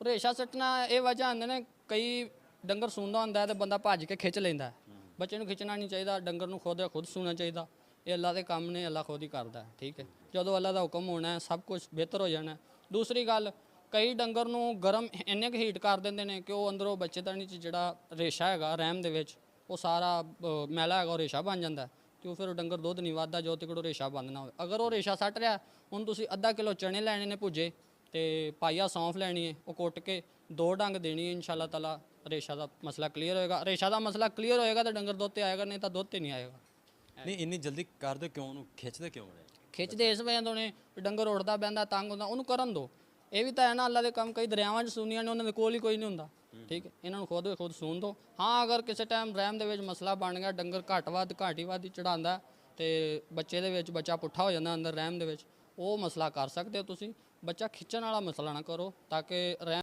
ਰੇਸ਼ਾ ਸੱਟਣਾ ਇਹ ਵਜ੍ਹਾ ਹੁੰਦੇ ਨੇ, ਕਈ ਡੰਗਰ ਸੂੰਦਾ ਹੁੰਦਾ ਤੇ ਬੰਦਾ ਭੱਜ ਕੇ ਖਿੱਚ ਲੈਂਦਾ। ਬੱਚੇ ਨੂੰ ਖਿੱਚਣਾ ਨਹੀਂ ਚਾਹੀਦਾ, ਡੰਗਰ ਨੂੰ ਖੁਦ ਸੂਣਾ ਚਾਹੀਦਾ। ਇਹ ਅੱਲਾ ਦੇ ਕੰਮ ਨੇ, ਅੱਲਾ ਖੁਦ ਹੀ ਕਰਦਾ, ਠੀਕ ਹੈ। ਜਦੋਂ ਅੱਲਾ ਦਾ ਹੁਕਮ ਹੋਣਾ ਸਭ ਕੁਝ ਬਿਹਤਰ ਹੋ ਜਾਣਾ। ਦੂਸਰੀ ਗੱਲ, ਕਈ ਡੰਗਰ ਨੂੰ ਗਰਮ ਇੰਨੇ ਕੁ ਹੀਟ ਕਰ ਦਿੰਦੇ ਨੇ ਕਿ ਉਹ ਅੰਦਰੋਂ ਬੱਚੇਦਾਨੀ 'ਚ ਜਿਹੜਾ ਰੇਸ਼ਾ ਹੈਗਾ ਰਹਿਮ ਦੇ ਵਿੱਚ, ਉਹ ਸਾਰਾ ਮੈਲਾ ਹੈਗਾ, ਉਹ ਰੇਸ਼ਾ ਬਣ ਜਾਂਦਾ ਅਤੇ ਉਹ ਫਿਰ ਉਹ ਡੰਗਰ ਦੁੱਧ ਨਹੀਂ ਵੱਧਦਾ ਜੋ ਤੱਕ ਉਹ ਰੇਸ਼ਾ ਬੰਦ ਨਾ ਹੋਵੇ। ਅਗਰ ਉਹ ਰੇਸ਼ਾ ਸੱਟ ਰਿਹਾ, ਹੁਣ ਤੁਸੀਂ ਅੱਧਾ ਕਿਲੋ ਚਣੇ ਲੈਣੇ ਨੇ ਭੁੱਜੇ ਅਤੇ ਪਾਈਆ ਸੌਂਫ ਲੈਣੀ ਹੈ, ਉਹ ਕੁੱਟ ਕੇ 2 ਡੰਗ ਦੇਣੀ ਹੈ, ਇਨਸ਼ਾ ਅੱਲਾਹ ਤਾਲਾ ਰੇਸ਼ਾ ਦਾ ਮਸਲਾ ਕਲੀਅਰ ਹੋਏਗਾ। ਰੇਸ਼ਾ ਦਾ ਮਸਲਾ ਕਲੀਅਰ ਹੋਏਗਾ ਤਾਂ ਡੰਗਰ ਦੁੱਧ 'ਤੇ ਆਏਗਾ, ਨਹੀਂ ਤਾਂ ਦੁੱਧ 'ਤੇ ਨਹੀਂ ਆਏਗਾ। ਨਹੀਂ ਇੰਨੀ ਜਲਦੀ ਕਰਦੇ ਕਿਉਂ, ਉਹਨੂੰ ਖਿੱਚਦੇ ਕਿਉਂ ਨੇ? ਖਿੱਚਦੇ ਇਸ ਵਜ੍ਹਾ ਤੋਂ ਨੇ ਵੀ ਡੰਗਰ ਉੱਡਦਾ ਬਹਿੰਦਾ ਤੰਗ ਹੁੰਦਾ, ਉਹਨੂੰ ਕਰਨ ਦਿਓ। ਇਹ ਵੀ ਤਾਂ ਹੈ ਨਾ, ਅੱਲਾ ਦੇ ਕੰਮ। ਕਈ ਦਰਿਆਵਾਂ 'ਚ ਸੂਨੀਆਂ ਨੇ, ਉਹਨਾਂ ਦੇ ਕੋਲ ਹੀ ਕੋਈ ਨਹੀਂ ਹੁੰਦਾ, ਠੀਕ ਹੈ। ਇਹਨਾਂ ਨੂੰ ਖੁਦ ਸੂਣ ਦਿਓ। ਹਾਂ, ਅਗਰ ਕਿਸੇ ਟਾਈਮ ਰਹਿਮ ਦੇ ਵਿੱਚ ਮਸਲਾ ਬਣ ਗਿਆ, ਡੰਗਰ ਘੱਟ ਵੱਧ ਹੀ ਚੜਾਉਂਦਾ ਅਤੇ ਬੱਚੇ ਦੇ ਵਿੱਚ ਬੱਚਾ ਪੁੱਠਾ ਹੋ ਜਾਂਦਾ ਅੰਦਰ ਰਹਿਮ ਦੇ ਵਿੱਚ, ਉਹ ਮਸਲਾ ਕਰ ਸਕਦੇ ਹੋ ਤੁਸੀਂ। ਬੱਚਾ ਖਿੱਚਣ ਵਾਲਾ ਮਸਲਾ ਨਾ ਕਰੋ ਤਾਂ ਕਿ ਰਹਿਮ